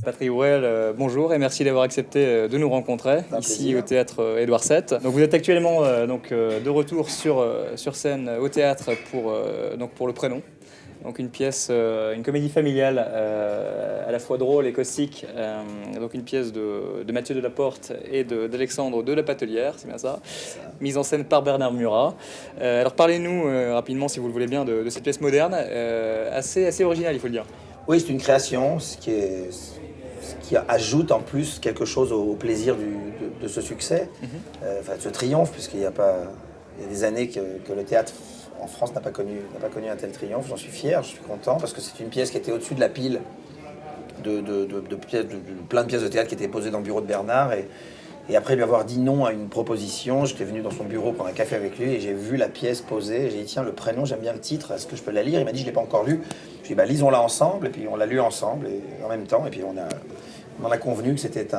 Patrick Bruel, bonjour et merci d'avoir accepté de nous rencontrer ici plaisir. au théâtre Édouard VII. Donc vous êtes actuellement de retour sur scène au théâtre pour Le Prénom. Donc une pièce, une comédie familiale à la fois drôle et caustique. Donc une pièce de Mathieu Delaporte et d'Alexandre de la Patelière, c'est bien ça. Mise en scène par Bernard Murat. Alors parlez-nous rapidement, si vous le voulez bien, de cette pièce moderne, assez originale, il faut le dire. Oui, c'est une création, ce qui ajoute en plus quelque chose au plaisir de ce succès, de ce triomphe, puisqu'il y a des années que le théâtre en France n'a pas connu un tel triomphe. J'en suis fier, je suis content, parce que c'est une pièce qui était au-dessus de la pile de plein de pièces de théâtre qui étaient posées dans le bureau de Bernard. Et après lui avoir dit non à une proposition, j'étais venu dans son bureau prendre un café avec lui et j'ai vu la pièce posée. J'ai dit tiens, Le Prénom, j'aime bien le titre, est-ce que je peux la lire? Il m'a dit je ne l'ai pas encore lu. Je lui ai dit lisons-la ensemble, et puis on l'a lu ensemble et en même temps, et puis on en a convenu que c'était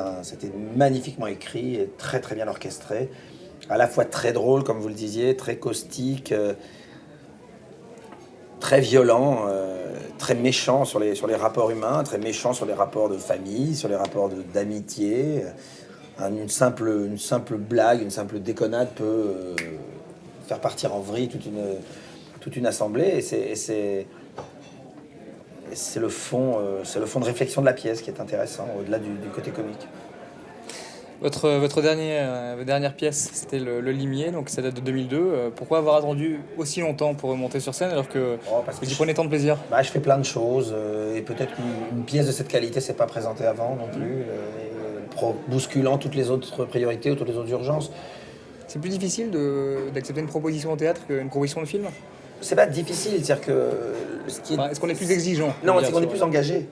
magnifiquement écrit et très très bien orchestré, à la fois très drôle comme vous le disiez, très caustique, très violent, très méchant sur les rapports humains, très méchant sur les rapports de famille, sur les rapports d'amitié. Une simple blague, une simple déconnade peut faire partir en vrille toute une assemblée. Et c'est le fond de réflexion de la pièce qui est intéressant, au-delà du côté comique. Votre dernière pièce, c'était le Limier, donc ça date de 2002. Pourquoi avoir attendu aussi longtemps pour remonter sur scène alors que Parce que vous y prenez tant de plaisir? je fais plein de choses et peut-être qu'une pièce de cette qualité s'est pas présentée avant non plus, bousculant toutes les autres priorités ou toutes les autres urgences. C'est plus difficile d'accepter une proposition au théâtre qu'une proposition de film? C'est pas difficile, c'est-à-dire que Est-ce qu'on est plus exigeant? Non, c'est qu'on est plus engagé.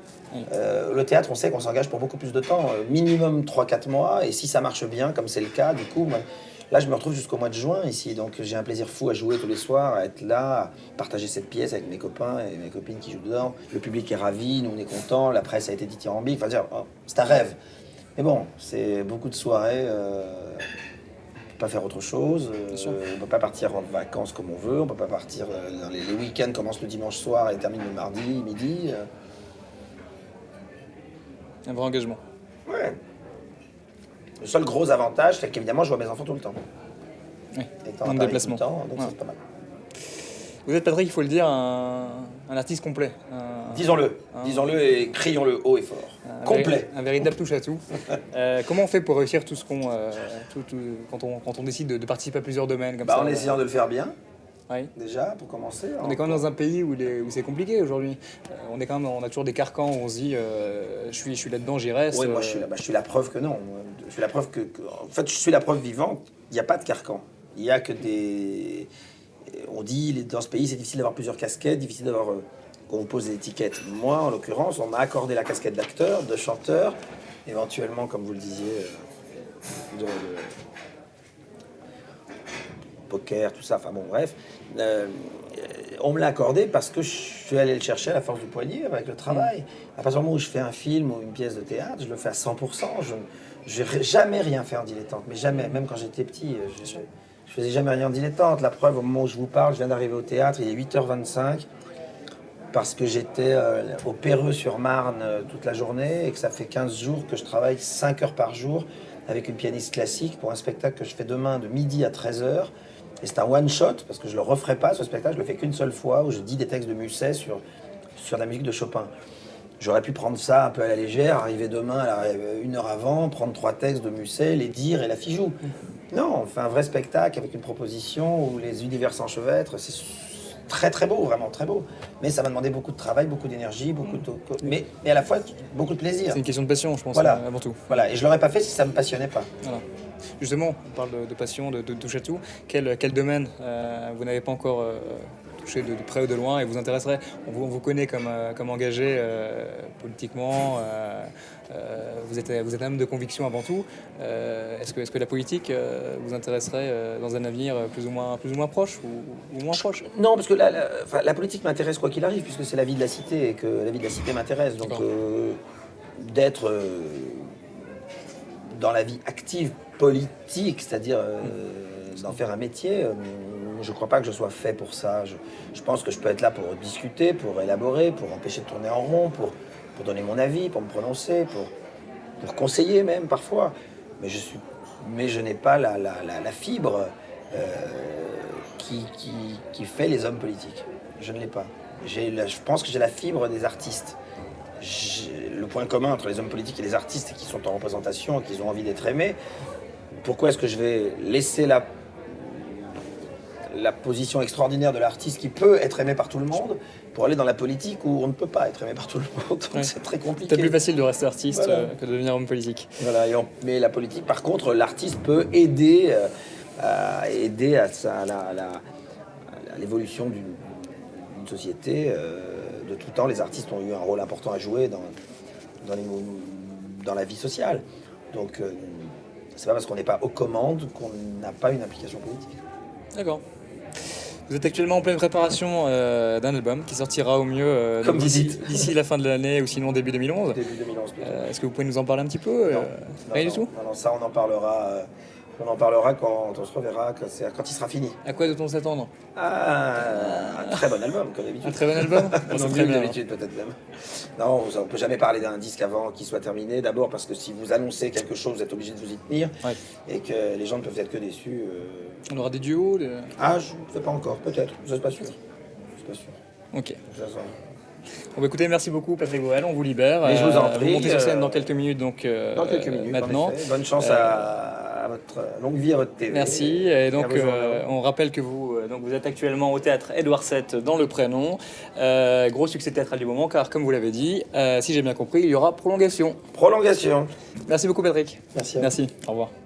Le théâtre, on sait qu'on s'engage pour beaucoup plus de temps, minimum 3-4 mois, et si ça marche bien, comme c'est le cas, du coup, là je me retrouve jusqu'au mois de juin ici, donc j'ai un plaisir fou à jouer tous les soirs, à être là, à partager cette pièce avec mes copains et mes copines qui jouent dedans. Le public est ravi, nous on est contents, la presse a été dithyrambique, enfin dire, c'est un rêve. Mais bon, c'est beaucoup de soirées, on peut pas faire autre chose, on peut pas partir en vacances comme on veut, on peut pas partir, les week-ends commencent le dimanche soir et terminent le mardi midi. Un vrai engagement. Ouais. Le seul gros avantage, c'est qu'évidemment, je vois mes enfants tout le temps. Oui, Étant à en Paris déplacement. tout le temps, donc Ouais. c'est pas mal. Vous êtes, Patrick, il faut le dire, un artiste complet. Disons-le et crions-le haut et fort. Complet. Un véritable touche-à-tout. Comment on fait pour réussir tout ce qu'on... quand on décide de participer à plusieurs domaines comme ça? En essayant de le faire bien, Oui. déjà, pour commencer. On est quand même dans un pays où c'est compliqué aujourd'hui. On a toujours des carcans où on se dit je suis là-dedans, j'y reste. Oui, moi je suis la preuve que non. Je suis la preuve en fait, je suis la preuve vivante. Il n'y a pas de carcan. Il n'y a que des... On dit, dans ce pays, c'est difficile d'avoir plusieurs casquettes, difficile d'avoir... qu'on vous pose des étiquettes. Moi, en l'occurrence, on m'a accordé la casquette d'acteur, de chanteur, éventuellement, comme vous le disiez, de poker, tout ça, enfin bon, bref. On me l'a accordé parce que je suis allé le chercher à la force du poignet avec le travail. À partir du moment où je fais un film ou une pièce de théâtre, je le fais à 100%. Je n'ai jamais rien fait en dilettante, mais jamais. Même quand j'étais petit, je faisais jamais rien en dilettante. La preuve, au moment où je vous parle, je viens d'arriver au théâtre, il est 8h25, parce que j'étais au Perreux-sur-Marne toute la journée et que ça fait 15 jours que je travaille 5 heures par jour avec une pianiste classique pour un spectacle que je fais demain de midi à 13h. Et c'est un one-shot, parce que je ne le referai pas, ce spectacle, je le fais qu'une seule fois, où je dis des textes de Musset sur la musique de Chopin. J'aurais pu prendre ça un peu à la légère, arriver demain une heure avant, prendre 3 textes de Musset, les dire et la fille joue. Non, on fait un vrai spectacle avec une proposition où les univers s'enchevêtrent. C'est très très beau, vraiment très beau. Mais ça m'a demandé beaucoup de travail, beaucoup d'énergie, mais à la fois beaucoup de plaisir. C'est une question de passion, je pense, Voilà. avant tout. Voilà, et je ne l'aurais pas fait si ça ne me passionnait pas. Voilà. Justement, on parle de passion, de touche-à-tout. Quel domaine vous n'avez pas encore touché de près ou de loin et vous intéresserait? On vous connaît comme engagé politiquement. vous êtes un homme de conviction avant tout. Est-ce que la politique vous intéresserait dans un avenir plus ou moins proche ou moins proche? Non, parce que la politique m'intéresse quoi qu'il arrive, puisque c'est la vie de la cité et que la vie de la cité m'intéresse. Donc d'être dans la vie active politique, c'est-à-dire d'en faire un métier, je ne crois pas que je sois fait pour ça. Je pense que je peux être là pour discuter, pour élaborer, pour empêcher de tourner en rond, pour donner mon avis, pour me prononcer, pour conseiller même parfois. Mais je n'ai pas la fibre qui fait les hommes politiques. Je ne l'ai pas. Je pense que j'ai la fibre des artistes. Le point commun entre les hommes politiques et les artistes qui sont en représentation et qui ont envie d'être aimés, pourquoi est-ce que je vais laisser la position extraordinaire de l'artiste qui peut être aimé par tout le monde pour aller dans la politique où on ne peut pas être aimé par tout le monde. Donc ouais. C'est très compliqué. C'est plus facile de rester artiste que de devenir homme politique. Voilà, mais la politique, par contre, l'artiste peut aider à l'évolution d'une société. De tout temps, les artistes ont eu un rôle important à jouer dans la vie sociale. Donc, c'est pas parce qu'on n'est pas aux commandes qu'on n'a pas une implication politique. D'accord. Vous êtes actuellement en pleine préparation d'un album qui sortira au mieux d'ici la fin de l'année ou sinon début 2011. Début 2011. Est-ce que vous pouvez nous en parler un petit peu? Rien du tout. Non, ça on en parlera. On en parlera quand on se reverra, quand il sera fini. À quoi doit-on s'attendre? Un très bon album, comme d'habitude. Un très bon album? Non, mieux que d'habitude, peut-être même. Non, on ne peut jamais parler d'un disque avant qu'il soit terminé. D'abord parce que si vous annoncez quelque chose, vous êtes obligé de vous y tenir. Ouais. Et que les gens ne peuvent être que déçus. On aura des duos Ah, je ne sais pas encore, peut-être. Je ne suis pas sûr. Ok. Bon, bah, écoutez, merci beaucoup Patrick Boel, on vous libère. Et je vous en prie. Vous montez sur scène dans quelques minutes, donc dans quelques minutes, maintenant. Bonne chance à votre longue vie à votre TV. Merci. Et donc, on rappelle que vous êtes actuellement au théâtre Édouard VII dans le Prénom. Gros succès théâtral du moment, car comme vous l'avez dit, si j'ai bien compris, il y aura prolongation. Prolongation. Merci beaucoup Patrick. Merci. Merci. Au revoir.